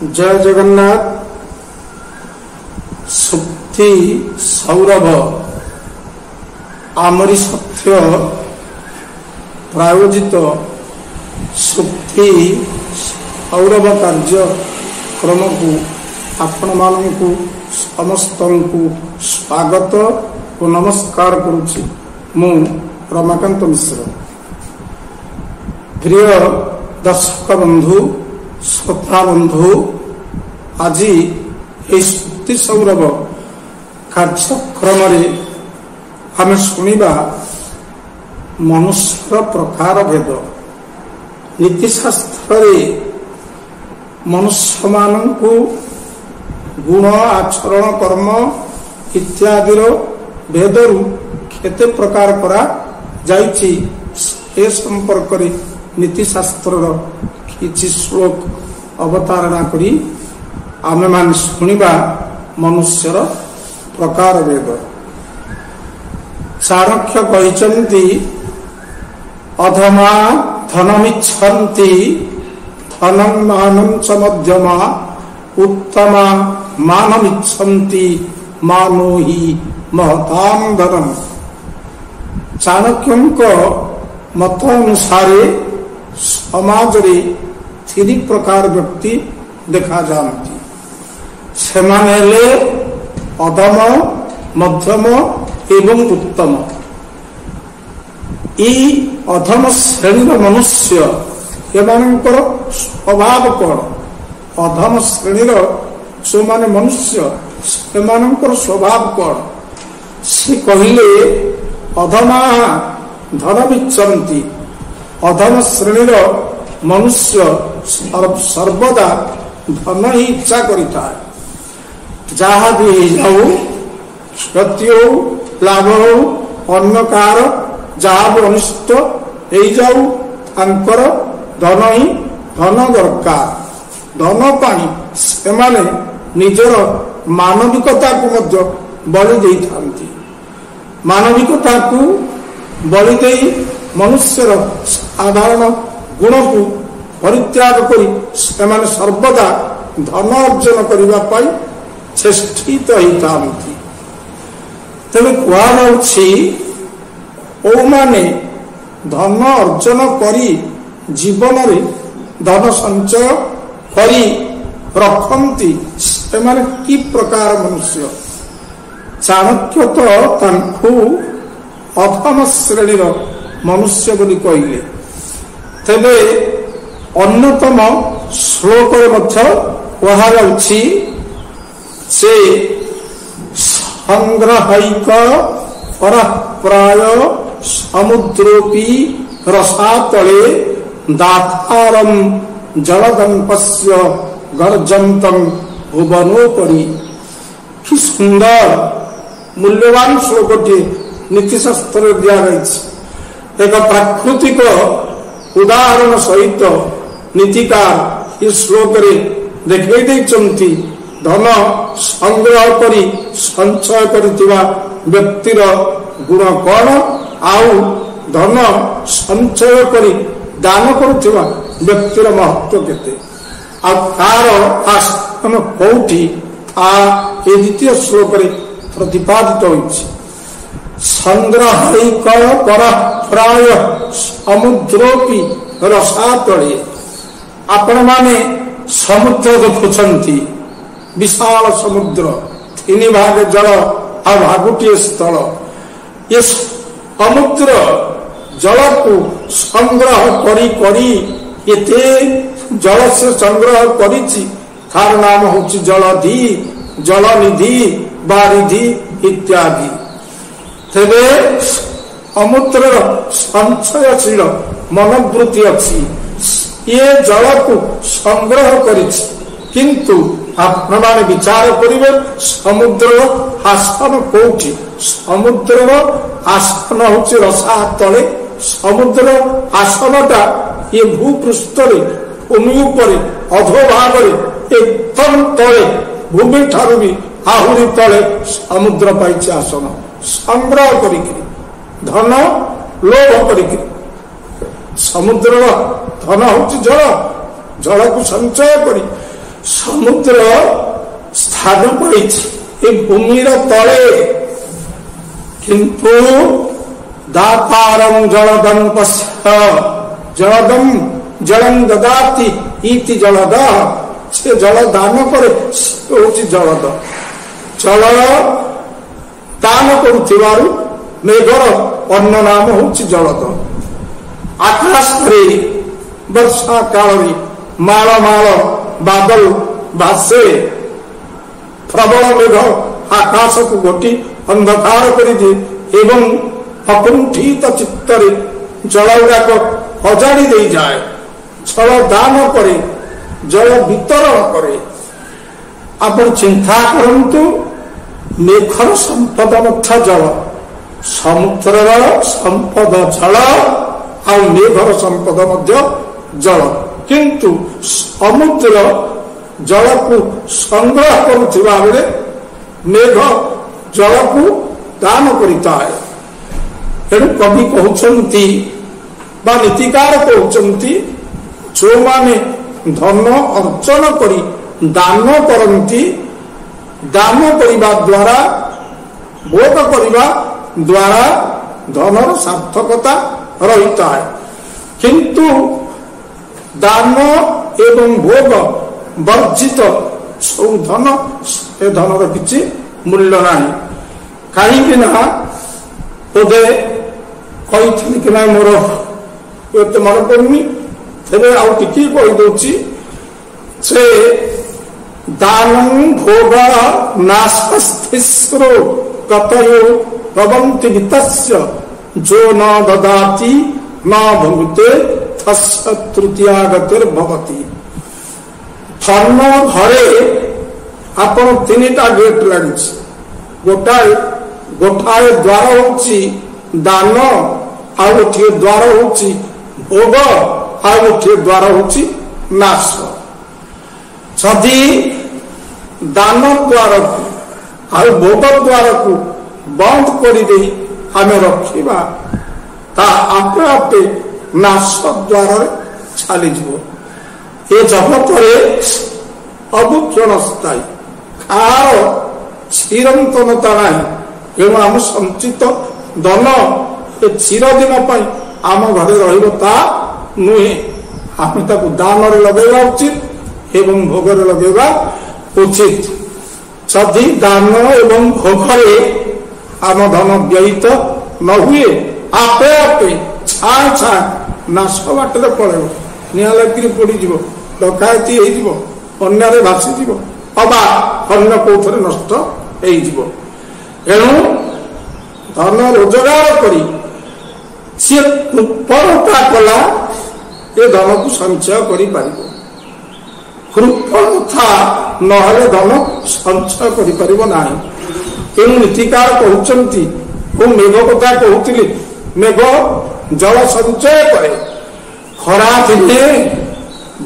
जय जगन्नाथ। सुक्ति सौरभ आमरी सत्य प्रायोजित सुक्ति सौरभ कार्यक्रम को आपण मानू समस्त को स्वागत और नमस्कार करुछि। मु रमाकांत मिश्र। प्रिय दर्शक बंधु श्रोता बंधु, आज ये सुक्ति सौरभ कार्यक्रम आम शुणा मनुष्यर प्रकार भेद। नीतिशास्त्र मनुष्य मान को गुण आचरण कर्म इत्यादि भेदरु केते प्रकार करा जाइछि ए संपर्क रे नीतिशास्त्र किछि श्लोक अवतारणा करी आमे मान शुणिबा मनुष्यर प्रकार भेद। चाणक्य कहिचंती अधमा धनमिच्छन्ति धनं मानं च मध्यमा उत्तमा मानमिच्छन्ति मानो हि महतां धनम्। चाणक्यंक मत अनुसार समाज रे तीन प्रकार व्यक्ति देखा जाती। सेमाने हेले अधम, मध्यम एवं उत्तम। ई अधम श्रेणी मनुष्य एमानंकर स्वभाव कौन? अधम श्रेणी जो माने मनुष्य सेमानंकर स्वभाव कौन? से कहिले अधमा धनमिच्छन्ति। अधम श्रेणीर मनुष्य सर्वदा धन ही इच्छा करता है। जहाँ भी जाऊ क्षति हो लाभ हो अन्न कार जहाँ भी अनिष्ट हो जाऊ तांकर धन ही धन दरकार। धन पाई से माने निजर मानविकता को मध्य बलि दे थांती। मानविकता को बलि दे मनुष्यर साधारण गुण को परित्याग करी सेमाने सर्वदा धन अर्जन करने पाई चेष्टित होती। तेरे कहुछि ओमाने धन अर्जन करी जीवन रे धन संचय करी रखंती सेमाने की प्रकार मनुष्य? चाणक्य तो तांकु अधम श्रेणीर मनुष्य बोली कहले। तेबे अन्यतम श्लोक कहुछि से संग्रहैक परप्राय समुद्रोपि रसातले दातारम जलदंपस्य गर्जंतम भुवनोपरि। कि सुंदर मूल्यवान श्लोकटी नीतिशास्त्र दिया गई। एक प्राकृतिक उदाहरण सहित नीतिकार इस श्लोक रे देखै दैछन्ति। धन संग्रह करी संचय करितिबा व्यक्तिर गुण कौन, आउ धन संचय करी दान करुथिबा व्यक्तिर महत्व केते, आ तार आस्थान कोठी आ ए द्वितीय श्लोक रे प्रतिपादित होइछि। संग्रहैक परप्राय समुद्रोपि रसातले। आपण माने समुद्र देखुछन्ति, विशाल समुद्र, तीन भाग जल आ भागुटिए स्थल। ये समुद्र जल को संग्रह करी करी एते जल से संग्रह करिछि, तार नाम होछि जलधि, जलनिधि, बारिधि इत्यादि। तेबे समुद्र संचयशील मनोवृत्ति अच्छी। ये जल को संग्रह करिछि, किंतु आपण माने विचार करिवे समुद्र आसन कोठी? समुद्र आसन होछि रसा तले। समुद्र आसनटा ये भूपृष्ठ रे भूमि ऊपर अधोभाग रे एकदम तले भूमि ठारू भी आहुरी तले समुद्र पाइछि आसन। संग्रह करिकरी धन लोभ करिकरी समुद्र धन होछि जल, जल को संचय करी ସମୁଦ୍ର ସ୍ଥାନ ପାଇଛି ଏ ଭୂମିର ତଳେ, କିନ୍ତୁ ଦାତାରଂ ଜଳଦଂ ପଶ୍ୟ ଜଳଦଂ ଜଳଂ ଦଦାତି ଇତି ଜଳଦ, ସେ ଜଳ ଦାନ କରେ, ସେ ହଉଛି ଜଳଦ। ଜଳ ଦାନ କରୁଥିବାରୁ ମେଘର ଅନ୍ୟ ନାମ ହଉଛି ଜଳଦ। ଆକାଶରେ ବର୍ଷା କାଳରେ ମାଳ ମାଳ ବାଦଲ ଭାସେ, ପ୍ରବଳ ମେଘ ଆକାଶକୁ ଘୋଟି ଅନ୍ଧକାର କରିଦିଏ ଏବଂ ଅକୁଣ୍ଠିତ ଚିତ୍ତରେ ଜଳ ଗୁଡାକ ଅଜାଡ଼ି ଦେଇଯାଏ। ଜଳ ଦାନ କରେ, ଜଳ ବିତରଣ କରେ। ଆପଣ ଚିନ୍ତା କରନ୍ତୁ, ମେଘର ସମ୍ପଦ ମଧ୍ୟ ଜଳ, ସମୁଦ୍ରର ସମ୍ପଦ ଜଳ, ଆଉ ମେଘର ସମ୍ପଦ ମଧ୍ୟ ଜଳ। କିନ୍ତୁ ସମୁଦ୍ର ଜଳକୁ ସଂଗ୍ରହ କରୁଥିବା ବେଳେ ମେଘ ଜଳକୁ ଦାନ କରିଥାଏ। ତେଣୁ କବି କହୁଛନ୍ତି ବା ନୀତିକାର କହୁଛନ୍ତି, ଯେଉଁମାନେ ଧନ ଅର୍ଜନ କରି ଦାନ କରନ୍ତି, ଦାନ କରିବା ଦ୍ୱାରା, ଭୋଗ କରିବା ଦ୍ୱାରା ଧନର ସାର୍ଥକତା ରହିଥାଏ। କିନ୍ତୁ ଦାନ ଏବଂ ଭୋଗ ବର୍ଜିତ ସବୁ ଧନ, ସେ ଧନର କିଛି ମୂଲ୍ୟ ନାହିଁ। କାହିଁକି ନା ବୋଧେ କହିଥିଲି କି ନାହିଁ, ମୋର ଏତେ ମନେ ପଡୁନି, ତେବେ ଆଉ ଟିକେ କହିଦଉଛି ଯେ ଦାନଂ ଭୋଗ ନାସ୍ତିସ୍ରୋ କତୟୋ ଭବନ୍ତି ବିତସ୍ୟ ଯୋ ନ ଦଦାତି ନ ଭୁଙ୍କ୍ତେ ତସ୍ୟ ତୃତୀୟା ଗତିର୍ଭବତି। ଧନ ଘରେ ଆପଣ ତିନିଟା ଗେଟ୍ ଲାଗିଛି। ଗୋଟାଏ ଦ୍ୱାର ହଉଛି ଦାନ, ଆଉ ଗୋଟିଏ ଦ୍ୱାର ହଉଛି ଭୋଗ, ଆଉ ଗୋଟିଏ ଦ୍ୱାର ହଉଛି ନାଶ। ଯଦି ଦାନ ଦ୍ୱାରକୁ ଆଉ ଭୋଗ ଦ୍ୱାରକୁ ବନ୍ଦ କରିଦେଇ ଆମେ ରଖିବା, ତା ଆପେ ଆପେ ନାଶ ଦ୍ୱାରରେ ଚାଲିଯିବ। ଏ ଜଗତରେ ସବୁ କ୍ଷଣସ୍ଥାୟୀ, କାହାର ଚିରନ୍ତନତା ନାହିଁ। ତେଣୁ ଆମ ସଞ୍ଚିତ ଧନ ଏ ଚିରଦିନ ପାଇଁ ଆମ ଘରେ ରହିବ ତା ନୁହେଁ। ଆମେ ତାକୁ ଦାନରେ ଲଗେଇବା ଉଚିତ ଏବଂ ଭୋଗରେ ଲଗେଇବା ଉଚିତ। ଯଦି ଦାନ ଏବଂ ଭୋଗରେ ଆମ ଧନ ବ୍ୟୟିତ ନ ହୁଏ, ଆପେ ଆପେ ଛାଁ ଛାଁ ନାଶ ବାଟରେ ପଳେଇବ, ନିଆଁ ଲାଗିକି ପୋଡ଼ିଯିବ, ଡକାୟତି ହେଇଯିବ, ବନ୍ୟାରେ ଭାସିଯିବ, ଅବା ଅନ୍ୟ କୋଉଥିରେ ନଷ୍ଟ ହେଇଯିବ। ଏଣୁ ଧନ ରୋଜଗାର କରି ସିଏ କୃପଣତା କଲା, ଏ ଧନକୁ ସଞ୍ଚୟ କରିପାରିବ। କୃପଣତା ନହେଲେ ଧନ ସଞ୍ଚୟ କରିପାରିବ ନାହିଁ। ତେଣୁ ନୀତିକାର କହୁଛନ୍ତି, ମୁଁ ମେଘ କଥା କହୁଥିଲି, ମେଘ ଜଳ ସଞ୍ଚୟ କରେ। ଖରା ଦିନେ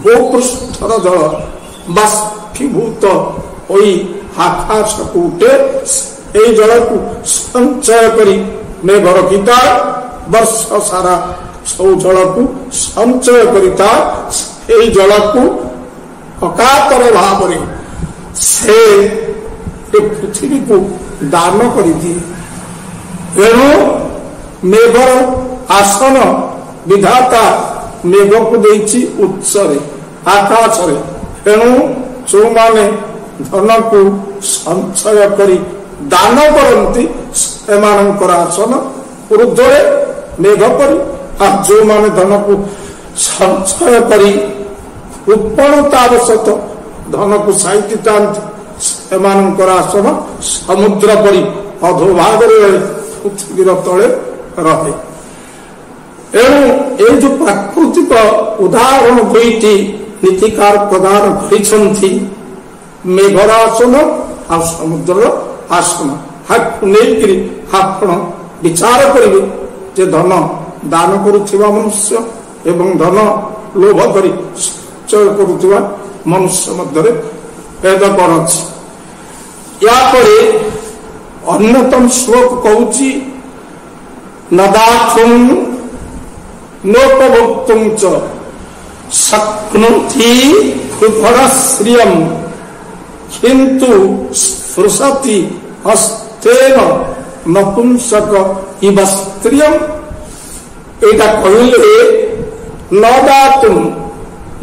ଭୂପୃଷ୍ଠର ଜଳ ବାଷ୍ପୀଭୂତ ହୋଇ ଆକାଶକୁ ଉଠେ, এই ଜଳକୁ ସଞ୍ଚୟ କରି ମେଘ ରଖିଥାଏ। ବର୍ଷ ସାରା ସବୁ ଜଳକୁ ସଞ୍ଚୟ କରିଥାଏ। এই ଜଳକୁ ଅକାତର ଭାବରେ ସେ ପୃଥିବୀକୁ ଦାନ କରିଦିଏ। ତେଣୁ ମେଘର ଆସନ ବିଧାତା ମେଘକୁ ଦେଇଛି ଉଚ୍ଚରେ, ଆକାଶରେ। ତେଣୁ ଯେଉଁମାନେ ଧନକୁ ସଞ୍ଚୟ କରି ଦାନ କରନ୍ତି, ସେମାନଙ୍କର ଆସନ ଉର୍ଦ୍ଧ୍ୱରେ ମେଘ ପରି। ଆଉ ଯେଉଁମାନେ ଧନକୁ ସଞ୍ଚୟ କରି କୃପଣତାବଶତଃ ଧନକୁ ସାଇତିଥାନ୍ତି, ସେମାନଙ୍କର ଆସନ ସମୁଦ୍ର ପରି ଅଧୋଭାଗରେ ପୃଥିବୀର ତଳେ ରହେ। ଏଣୁ এই ଯୋଉ ପ୍ରାକୃତିକ ଉଦାହରଣ ଦୁଇଟି ନୀତିକାର ପ୍ରଦାନ କରିଛନ୍ତି, ମେଘର ଆସନ ଆଉ ସମୁଦ୍ରର ଆସନ, ହାକୁ ନେଇକରି ଆପଣ ବିଚାର କରିବେ ଯେ ଧନ ଦାନ କରୁଥିବା ମନୁଷ୍ୟ ଏବଂ ଧନ ଲୋଭ କରି ସଞ୍ଚୟ କରୁଥିବା ମନୁଷ୍ୟ ମଧ୍ୟରେ ଭେଦ କଣ ଅଛି। ୟାପରେ ଅନ୍ୟତମ ଶ୍ଲୋକ କହୁଛି, ନଦାଥୁଂ ନୋପଭୋକ୍ତୁଂ ଚ ଶକ୍ନୋତି कृपणश्रियम किंतु स्पृशति हस्तेन नपुंसक इव स्त्रियम। एटा कहले न दातुम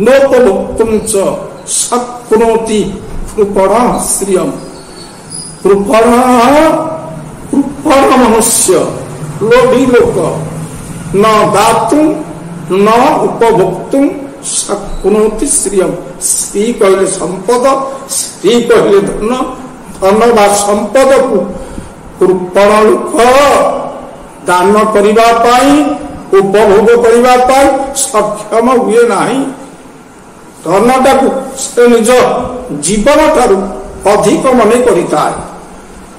नोपभोक्तुम च शक्नोति कृपणश्रियम। कृपण मनुष्य लोभी लोक न दातुम न उपभोक्तुम शक्नोति श्रियम। श्री कहले संपद, श्री कहले धन, धन बा संपद को कृपण लोक दान करिबा पाई उपभोग करिबा पाई सक्षम हुए नाही। धनटा को से निज जीवन ठारू अधिक मन करिताय,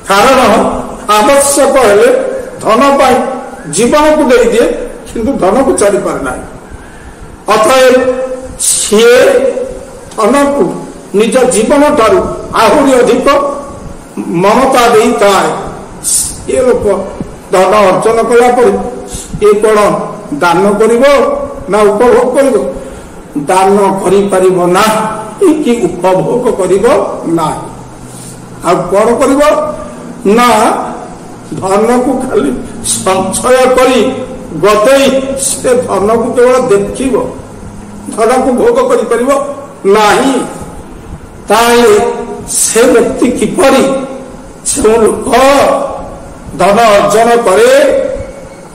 कारण आवश्यक हेले धन पाई जीवन को दे दिए किंतु धन को छाड़ी पारे ना। अतएव सी धन को निज जीवन ठारू आहरी अधिक ममता देता है। ये लोक धन अर्जन कला पर ये कौन दान करिवो ना उपभोग करिवो? दान करि परिबो ना कि उपभोग करिवो ना। आ कौन करिवो ना धन को खाली संचय करी गतई से धन को केवल देखिवो, धन को भोग करि परिबो नाही। ताले से व्यक्ति किपरि से लोक धन अर्जन करे,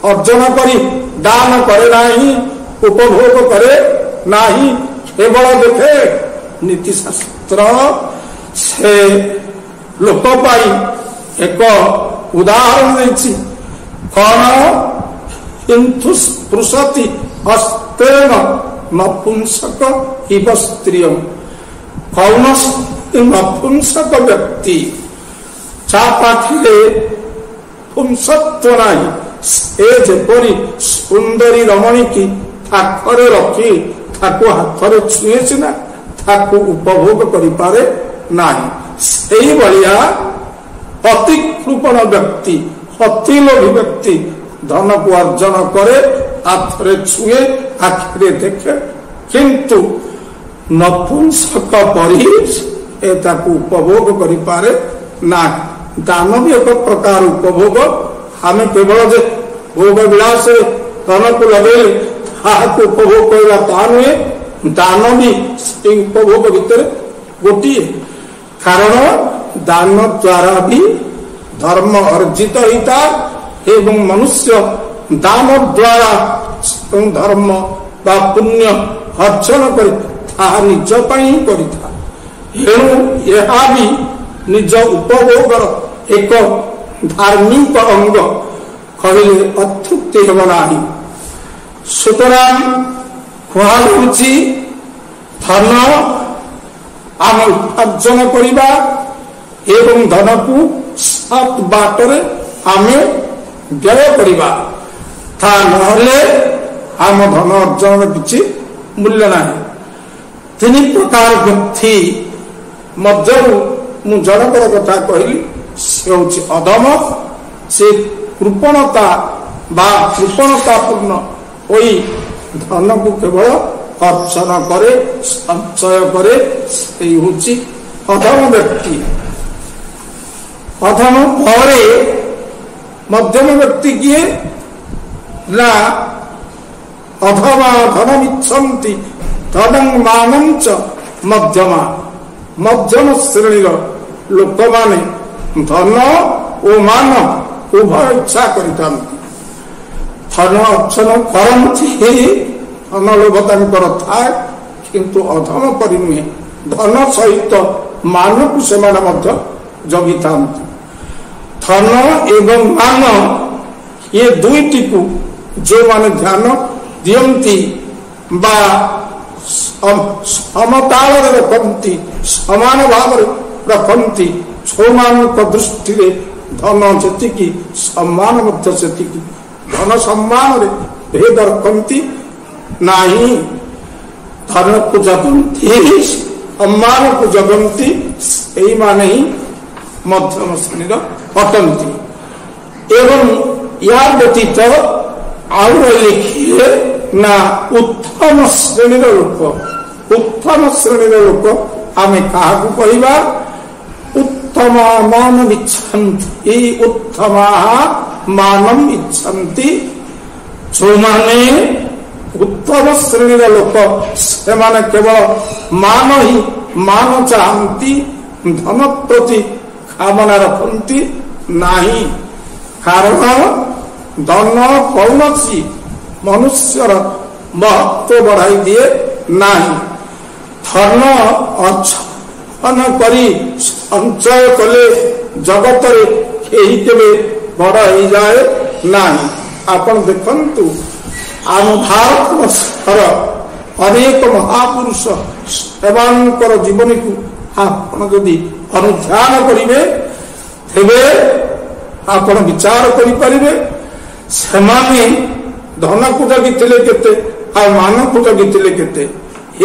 अर्जन करी दान करे नाही, उपभोग करे नाही, केवल देखे नीति शास्त्र से लोक पाई एक उदाहरण देछि। कौन किंतु स्पृशति हस्तेन नपुंसक इव स्त्रियम। कौन नपुंसक व्यक्ति चा पाखिरे पुंसत्व नाही, से जेपरी सुंदरी रमणी की थाकरे रखी ताको हाथरे छुए सिना ताको उपभोग करि पारे नाही। सेही भलिया अति कृपण व्यक्ति, अति लोभी व्यक्ति धन को अर्जन करे, हाथरे छुए, आखिरे देखे, किंतु नपुंसक परि एताको उपभोग करि पारे नाही। दान भी एक प्रकार उपभोग। हमें केवल जे भोग विलास धन को लगे उपभोग करवा ता नुहे, दान भी उपभोग भितर गोटे। कारण दान द्वारा भी धर्म अर्जित होता एवं मनुष्य दान द्वारा धर्म बा पुण्य अर्जन कर निज करिथा। एणु यह भी निज उपभोगर एक धार्मिक अंग कहले अतृप्ति हेब नाही। सुतरां कुहाउछि धन आम अर्जन करिबा एवं धन को सत बाटरे आमे व्यय करिबा, ता नहले आम धन अर्जन किछि मूल्य नाही। तीन प्रकार व्यक्ति मध्य मु जनकर कथा कहली, से हूँ अधम। से कृपणता बा कृपणतापूर्ण होई धन को केवल अर्जन करे, संचय करे, से हूँ अधम व्यक्ति। अधम परे मध्यम व्यक्ति किए ना अधमा धनमिच्छन्ति धनं मानं च मध्यमा। मध्यम श्रेणीर लोक माने धन और मान उभय इच्छा करता। धन अर्जन करती धन लोभ तांकर थाए, किंतु अधम परि नुहे। धन सहित मान को सेमाने मध्य जगी थांती। धन एवं मान ये दुईटी को जो माने ध्यान दियंती बा समताल रखती, समान भाव रखती, छमान दृष्टि धन जी सम्मान से धन सम्मान भेद रखती नहीं। धन को जगंती सम्मान को जगंती यही माने ही मध्यम श्रेणी अटंती। एवं या व्यतीत आउ लिखिए ना उत्तम श्रेणी लोक उत्तम श्रेणी लोक आम क्या कहवा उत्तम मान इच्छन्ति उत्तम मानम इच्छन्ति जो माने उत्तम श्रेणी लोक से केवल मान ही मान चाहती धन प्रति कामना रखती नहीं कारण धन कौन मनुष्यर महत्व बढ़ाई दिए नहीं धन अर्जन करी संचय कले जगत कहीं केवे बड़ हो जाए नहीं। आपण देखंतु आम भारत वर्षर अनेक महापुरुष सेवांकर जीवन को आपण यदि अनुध्यान करेंगे तेबे आपण विचार करें सेमाने धन को जगिले केते आ मान को जगिले केते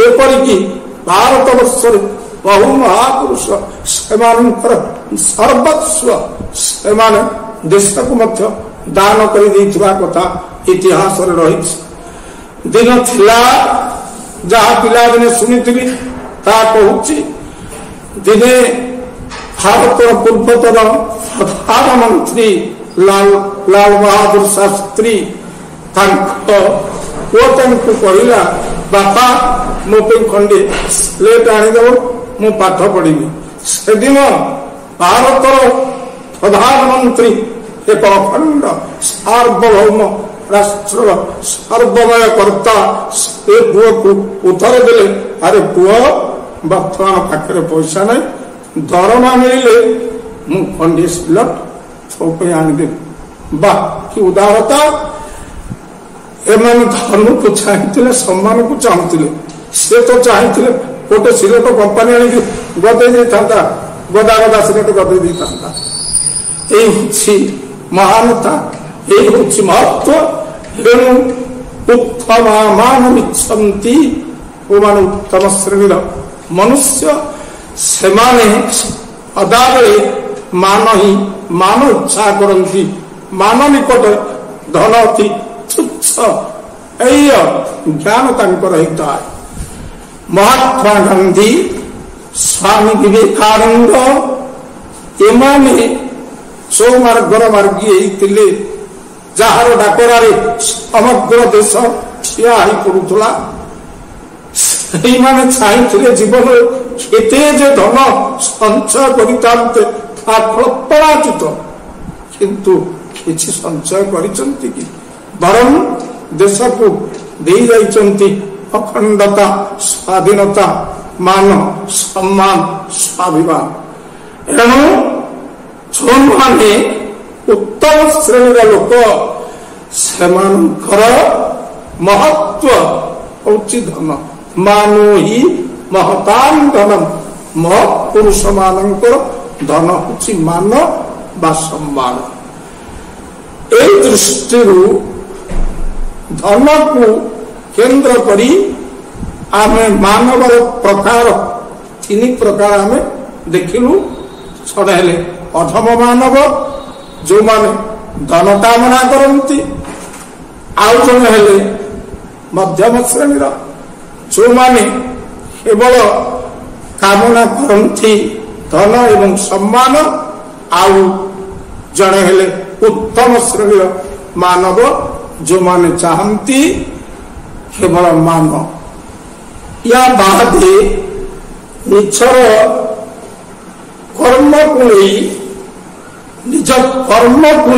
एपरिकी भारत वर्ष बहु महापुरुष सेमानंकर सर्वस्व सेमाने देश को मध्य दान कर देइथिबा कथा इतिहास रे रही दिन थिला जहाँ पिला दिने सुनिथिबी ता कहूची दिने भारत पूर्वतन प्रधानमंत्री लाल बहादुर शास्त्री कहला बापा मो खंडे स्लेट आनीदेव मु पाठ पढ़ी से दिन भारत प्रधानमंत्री एक अखंड सार्वभौम राष्ट्र सर्वमय कर्ता से पुओ को उत्तर देले अरे पुओ बर्तमान पाखे पैसा नहीं दरमा मिले मु खंडे सिलट सब आनीदेवी बा कि उदारता एम धन को चाहते सम्मान को चाहते से तो चाहते गोटे सिलेट कंपानी आनी गदे था गदा गदा सिलेट गदे था यही महानता यही हूँ महत्व एणु उत्तम मान इच्छन्ति उत्तम श्रेणी मनुष्य से अदारे मान ही मान इच्छा करती मान निकट धन अति तुच्छ ज्ञान होता है। महात्मा गांधी स्वामी विवेकानंद एमाने सो मार्गर मार्गी होते जार डाकरार समग्र देश ठिया पड़ूला चाहिए जीवन केते धन संचय करते कल्पनातीत किंतु किसी संचय करिसंति कि बरं देश को दे जाइछंति अखंडता स्वाधीनता मान सम्मान स्वाभिमान एणु जो माने उत्तम श्रेणी लोक सेमानकर महत्व होछि धन मानो ही महतान धनम महत्पुरुष मानकर धन होछि मान बा सम्मान। ए दृष्टि धन को केंद्र करी आमे मानवर प्रकार तीन प्रकार आमे देखिलु छड़े अधम मानव जो माने धन कामना करती आउ जने हेले मध्यम श्रेणी जो माने केवल कामना करती धन एवं सम्मान आउ जने हेले उत्तम श्रेणी मानव जो माने चाहती केवल मान या बादे निजर कर्म को निज कर्म को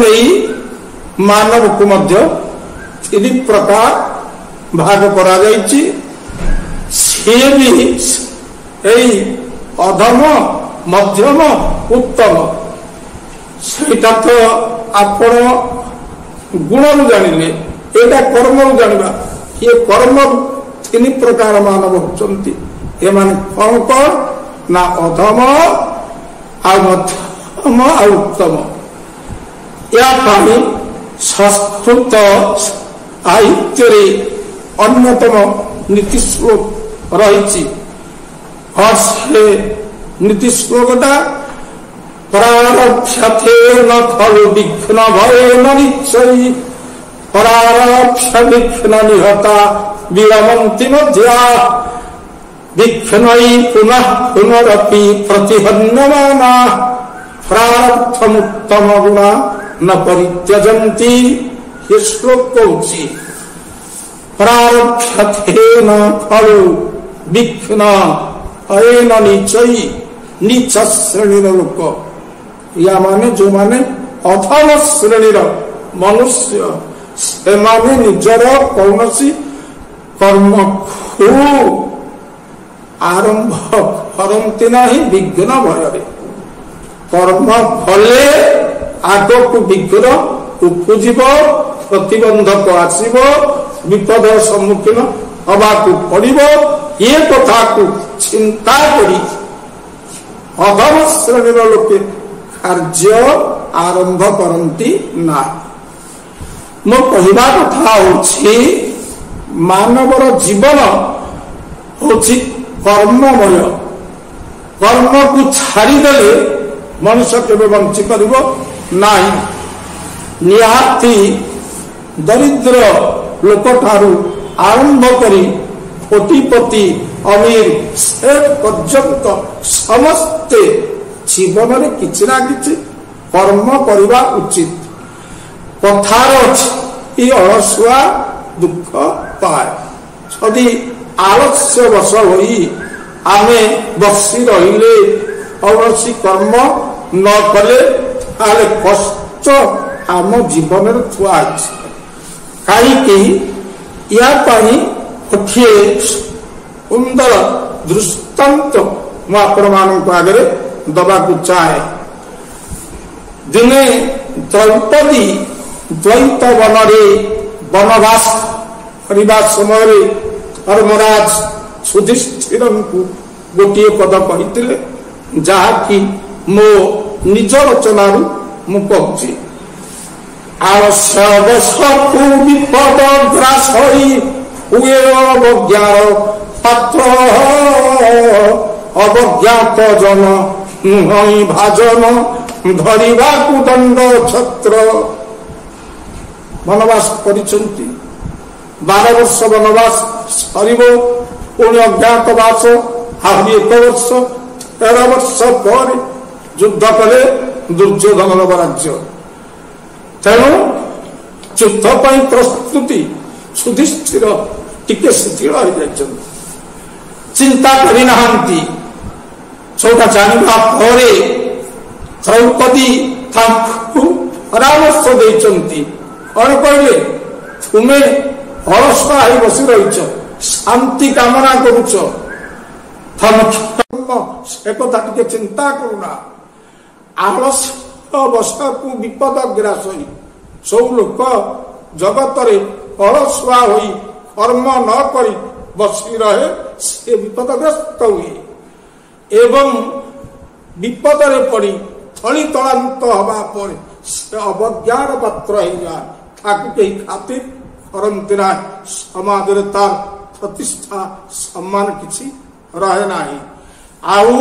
मानव को मध्य तीन प्रकार भाग करा जायछि। से भी अधम मध्यम उत्तम सेटा तो आपण गुण जानिले एटा कर्म जानिबा ये कर्म तीन प्रकार मानव होचंती ए माने कौन कौन ना अधम आ मध्यम आ उत्तम या पानी संस्कृत साहित्य अन्यतम नीति श्लोक रही नीति श्लोकटा प्रारभ्यते न खलु विघ्न भयेन निश्चयी परारभ्य विघ्न निहता विरमन्ति मध्या विघ्नै पुनः पुनरपि प्रतिहन्यमाना प्रारब्धमुत्तम गुणा न परित्यजन्ति। ये श्लोक कौची प्रारब्धतेन फलो विघ्न अयेन नीचै नीच श्रेणीर लोक या माने जो माने अधम श्रेणीर मनुष्य से माने निजर कौनसी कर्म को आरंभ करती नहीं विघ्न भय कर्म फले आग को विघ्न उपजीव प्रतिबंधक आसब विपद सम्मुखीन हवा पड़ो ये कथा को चिंता करी अधम श्रेणीर लोके कार्य आरंभ करती ना। मो कहवा कथा होछि मानवर जीवन होछि कर्ममय। कर्म को छाड़ीदेले मनुष्य केवे बंची पारिबो नाही। निहाती दरिद्र लोक ठारू आरंभ करी कोटिपति अमीर से पर्यंत समस्ते जीवन में किछि ना किछि कर्म करवा उचित। कथार अच्छी अलसुआ दुख पाए यदि आलस्य बस होई आमे बसी रहिले कौनसी कर्म न कले ताले कष्ट आम जीवन में थुआ कहीं या गोटे सुंदर दृष्टांत मु आपण मान आगे दबा चाहे। दिने द्रौपदी द्वैत वन वनवास करने समय धर्मराज युधिष्ठिर को गोटे पद कही जहाँकि मो निज रचना मु कहूँ आलस्य बसकु विपद ग्रास हुए अवज्ञार पात्र अवज्ञात जन नुहई भाजन धरिबा दंड छत्र। वनवास करिसंती 12 वर्ष वनवास सरिबो पुणी अज्ञातवास आहरी 1 वर्ष 13 वर्ष पर युद्ध कले दुर्योधन राज्य। तेणु युद्ध प्रस्तुति युधिष्ठिर टिके शिथिल हो जाए चिंता करना चौटा जाना द्रौपदी परामर्श देती कौन कहले तुम्हें अलसा ही बसी रही शांति कामना करुच से कथा टे चिंता करूना आलस बसा को विपद ग्रास सब लोक जगत अलसुआ होई कर्म न करी बसी रहे से विपदग्रस्त हुए एवं विपद पड़ी थली तलांत हवा पर से अवज्ञार पात्र कहीं खातिर करती ना समाज तार प्रतिष्ठा सम्मान किसी रहे ना। आउ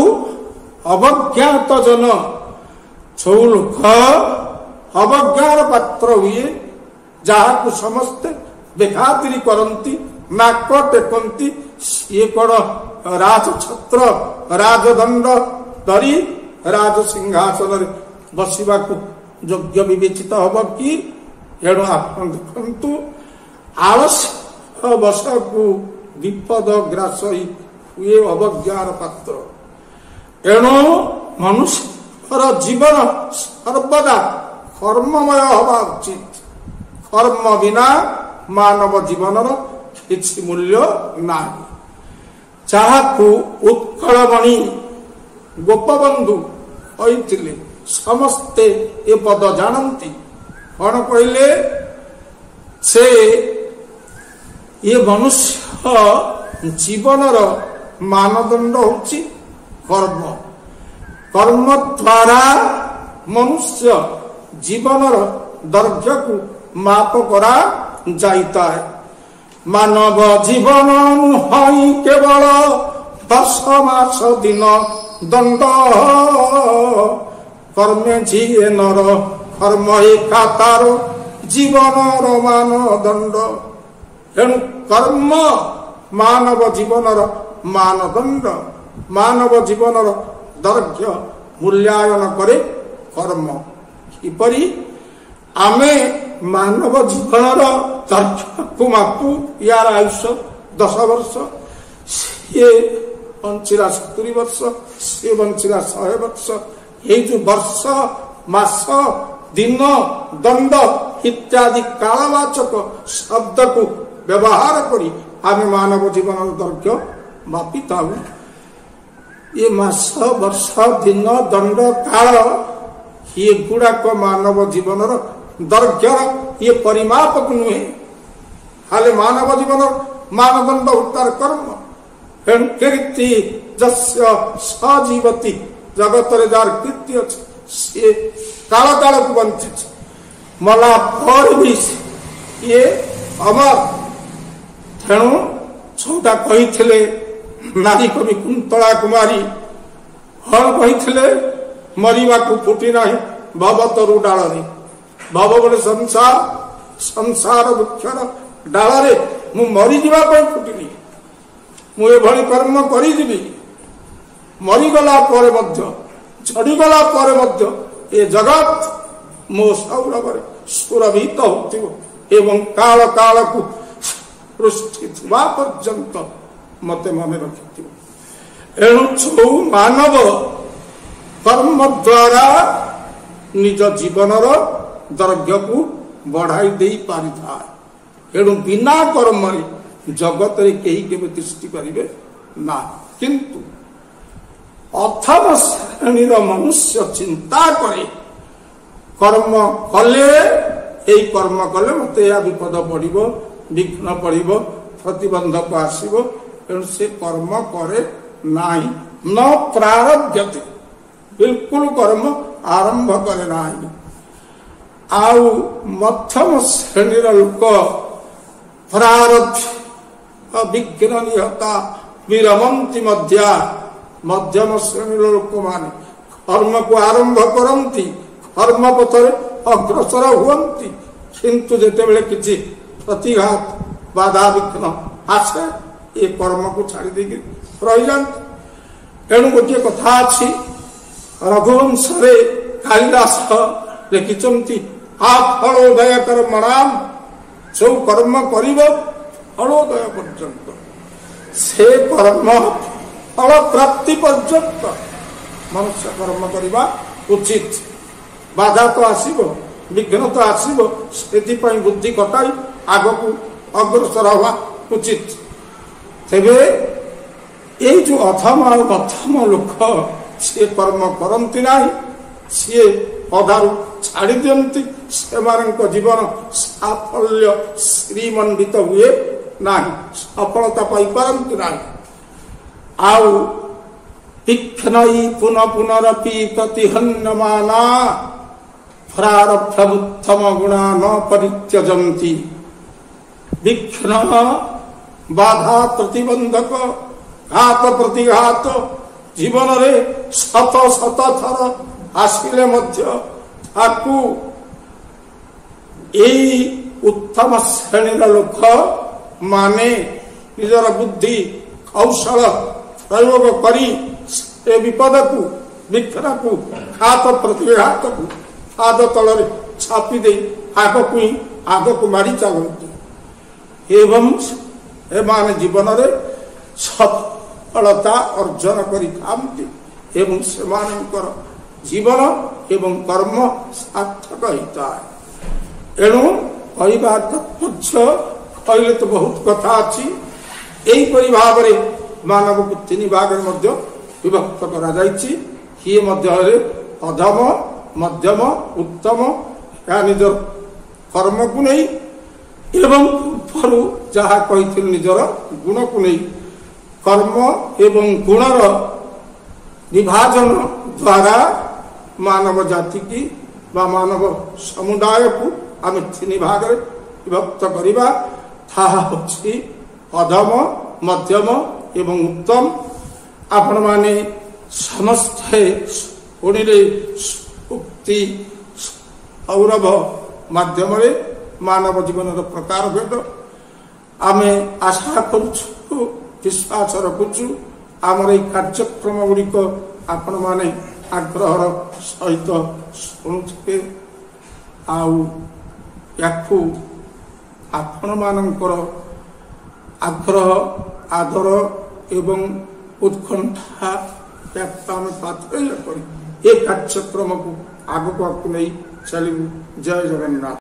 अवज्ञात जन जो लोक अवज्ञार पात्र हुए जहाँ को समस्ते बेखातिरी करती नाक टेकती ये कौन राजछत्र राजदंड धरी राज सिंहासन बसवा योग्य विवेचित हम कि एणु आप देखु आलस्य बस को विपद ग्रास हुए अवज्ञार पात्र। एणु मनुष्यर जीवन सर्वदा कर्ममय हवा उचित। कर्म बिना मानव जीवन किसी मूल्य ना। जहाँ उत्कलमणि गोपबंधु कहते समस्ते ये पद जानती कौन कहले से ये मनुष्य जीवन मानदंड होची कर्म। कर्म द्वारा मनुष्य जीवन दैर्घ्य को माप करा जाता है। मानव जीवन नुहई केवल 10 मास दिन दंड कर्मे जीए नर कर्म एका तार जीवन मानदंड। तेणु कर्म मानव जीवन ମାନଦଣ୍ଡ ମାନବ ଜୀବନର ଦୈର୍ଘ୍ୟ ମୂଲ୍ୟାୟନ କରେ କର୍ମ। କିପରି ଆମେ ମାନବ ଜୀବନର ଦୈର୍ଘ୍ୟକୁ ମାପୁ, ୟାର ଆୟୁଷ 10 ବର୍ଷ, ସିଏ ବଞ୍ଚିଲା 70 ବର୍ଷ, ସିଏ ବଞ୍ଚିଲା 100 ବର୍ଷ। ଏଇ ଯୋଉ ବର୍ଷ, ମାସ, ଦିନ, ଦଣ୍ଡ ଇତ୍ୟାଦି କାଳବାଚକ ଶବ୍ଦକୁ ବ୍ୟବହାର କରି ଆମେ ମାନବ ଜୀବନର ଦୈର୍ଘ୍ୟ ମାପିଥାଉ। ଏ ମାସ, ବର୍ଷ, ଦିନ, ଦଣ୍ଡ, କାଳ ଏଗୁଡାକ ମାନବ ଜୀବନର ଦୈର୍ଘ୍ୟର ଇଏ ପରିମାପକ ନୁହେଁ। ଖାଲି ମାନବ ଜୀବନର ମାନଦଣ୍ଡ ତାର କର୍ମ। କୀର୍ତ୍ତି ଯସ୍ୟ ସଜୀବତି, ଜଗତରେ ଯାହାର କୀର୍ତ୍ତି ଅଛି ସିଏ କାଳ କାଳକୁ ବଞ୍ଚିଛି, ମଲା ପରେ ବି ଇଏ ଅମର। ତେଣୁ ଯୋଉଟା କହିଥିଲେ ନାରୀ କବି କୁନ୍ତଳା କୁମାରୀ, କଣ କହିଥିଲେ? ମରିବାକୁ ଫୁଟି ନାହିଁ ଭବତରୁ ଡାଳରେ। ଭବ ବୋଲି ସଂସାର, ସଂସାର ବୃକ୍ଷର ଡାଳରେ ମୁଁ ମରିଯିବା ପାଇଁ ଫୁଟିନି, ମୁଁ ଏଭଳି କର୍ମ କରିଯିବି। ମରିଗଲା ପରେ ମଧ୍ୟ, ଝଡ଼ିଗଲା ପରେ ମଧ୍ୟ ଏ ଜଗତ ମୋ ସୌରଭରେ ସୁରଭିତ ହେଉଥିବ ଏବଂ କାଳ କାଳକୁ ସୃଷ୍ଟି ଥିବା ପର୍ଯ୍ୟନ୍ତ ମତେ ମନେ ରଖିଥିବ। ଏଣୁ ଯୋଉ ମାନବ କର୍ମ ଦ୍ୱାରା ନିଜ ଜୀବନର ଦୈର୍ଘ୍ୟକୁ ବଢାଇ ଦେଇ ପାରିଥାଏ, ଏଣୁ ବିନା କର୍ମରେ ଜଗତରେ କେହି କେବେ ତିଷ୍ଠି ପାରିବେ ନା। କିନ୍ତୁ ଅଥମ ଶ୍ରେଣୀର ମନୁଷ୍ୟ ଚିନ୍ତା କରେ, କର୍ମ କଲେ, ଏଇ କର୍ମ କଲେ ମତେ ଏହା ବିପଦ ପଡିବ, ବିଘ୍ନ ପଡିବ, ପ୍ରତିବନ୍ଧକ ଆସିବ, ତେଣୁ ସେ କର୍ମ କରେ ନାହିଁ। ନ ପ୍ରାରବ୍ଧତେ, ବିଲକୁଲ କର୍ମ ଆରମ୍ଭ କରେ ନାହିଁ। ଆଉ ମଧ୍ୟମ ଶ୍ରେଣୀର ଲୋକ ପ୍ରାରବ୍ଧ ବିଘ୍ନ ନିହତା ବିରମନ୍ତି ମଧ୍ୟା, ମଧ୍ୟମ ଶ୍ରେଣୀର ଲୋକମାନେ କର୍ମକୁ ଆରମ୍ଭ କରନ୍ତି, କର୍ମ ପଥରେ ଅଗ୍ରସର ହୁଅନ୍ତି, କିନ୍ତୁ ଯେତେବେଳେ କିଛି ପ୍ରତିଘାତ ବାଧା ବିଘ୍ନ ଆସେ ଏ କର୍ମକୁ ଛାଡ଼ି ଦେଇକି ରହିଯାନ୍ତି। ଏଣୁ ଗୋଟିଏ କଥା ଅଛି, ରଘୁବଂଶରେ କାଳିଦାସ ଲେଖିଛନ୍ତି, ଆ ଫଳୋଦୟ କର୍ମଣାମ, ଯୋଉ କର୍ମ କରିବ ଫଳୋଦୟ ପର୍ଯ୍ୟନ୍ତ, ସେ କର୍ମ ଫଳ ପ୍ରାପ୍ତି ପର୍ଯ୍ୟନ୍ତ ମନୁଷ୍ୟ କର୍ମ କରିବା ଉଚିତ। ବାଧା ତ ଆସିବ, ବିଘ୍ନ ତ ଆସିବ, ସେଥିପାଇଁ ବୁଦ୍ଧି କଟାଇ ଆଗକୁ ଅଗ୍ରସର ହେବା ଉଚିତ। ତେବେ ଏଇ ଯୋଉ ଅଧମ ଆଉ ମଧ୍ୟମ ଲୋକ, ସିଏ କର୍ମ କରନ୍ତି ନାହିଁ, ସିଏ ଅଧାରୁ ଛାଡ଼ି ଦିଅନ୍ତି, ସେମାନଙ୍କ ଜୀବନ ସାଫଲ୍ୟ ଶ୍ରୀମଣ୍ଡିତ ହୁଏ ନାହିଁ, ସଫଳତା ପାଇପାରନ୍ତି ନାହିଁ। ଆଉ ତୀକ୍ଷ୍ଣଇ ପୁନଃ ପୁନରପି ପ୍ରତିହନ୍ୟମାନା ପ୍ରାରବ୍ଧୋତ୍ତମ ଗୁଣା ନ ପରିତ୍ୟଜନ୍ତି। ବିଘ୍ନ, ବାଧା, ପ୍ରତିବନ୍ଧକ, ଘାତ ପ୍ରତିଘାତ ଜୀବନରେ ଶତ ଶତ ଥର ଆସିଲେ ମଧ୍ୟ ତାକୁ ଏଇ ଉତ୍ତମ ଶ୍ରେଣୀର ଲୋକ ମାନେ ନିଜର ବୁଦ୍ଧି କୌଶଳ ପ୍ରୟୋଗ କରି ଏ ବିପଦକୁ, ବିଘ୍ନକୁ, ଘାତ ପ୍ରତିଘାତକୁ ପାଦ ତଳରେ ଛାପି ଦେଇ ଆଗକୁ ମାଡ଼ି ଚାଲନ୍ତି ଏବଂ ଏମାନେ ଜୀବନରେ ସଫଳତା ଅର୍ଜନ କରିଥାନ୍ତି ଏବଂ ସେମାନଙ୍କର ଜୀବନ ଏବଂ କର୍ମ ସାର୍ଥକ ହେଇଥାଏ। ଏଣୁ କହିବା ତାତ୍ପର୍ଯ୍ୟ କହିଲେ ତ ବହୁତ କଥା ଅଛି। ଏହିପରି ଭାବରେ ମାନବକୁ 3 ଭାଗରେ ମଧ୍ୟ ବିଭକ୍ତ କରାଯାଇଛି। କିଏ ମଧ୍ୟରେ ଅଧମ, ମଧ୍ୟମ, ଉତ୍ତମ, ଏହା ନିଜର କର୍ମକୁ ନେଇ ଏବଂ ପୂର୍ବରୁ ଯାହା କହିଥିଲେ ନିଜର ଗୁଣକୁ ନେଇ। କର୍ମ ଏବଂ ଗୁଣର ବିଭାଜନ ଦ୍ୱାରା ମାନବ ଜାତିକି ବା ମାନବ ସମୁଦାୟକୁ ଆମେ 3 ଭାଗରେ ବିଭକ୍ତ କରିବା। ତାହା ହେଉଛି ଅଧମ, ମଧ୍ୟମ ଏବଂ ଉତ୍ତମ। ଆପଣମାନେ ସମସ୍ତେ ଶୁଣିଲେ ଉକ୍ତି ସୌରଭ ମାଧ୍ୟମରେ ମାନବ ଜୀବନର ପ୍ରକାର ଭେଦ। ଆମେ ଆଶା କରୁଛୁ विश्वास रखुचु आमर ये कार्यक्रम गुड़िक आपण मैंने आग्रहर सहित शुणुवे आपण मानकर आग्रह आदर एवं उत्कंठा आम पात्र ये कार्यक्रम को आगक नहीं चलू। जय जगन्नाथ।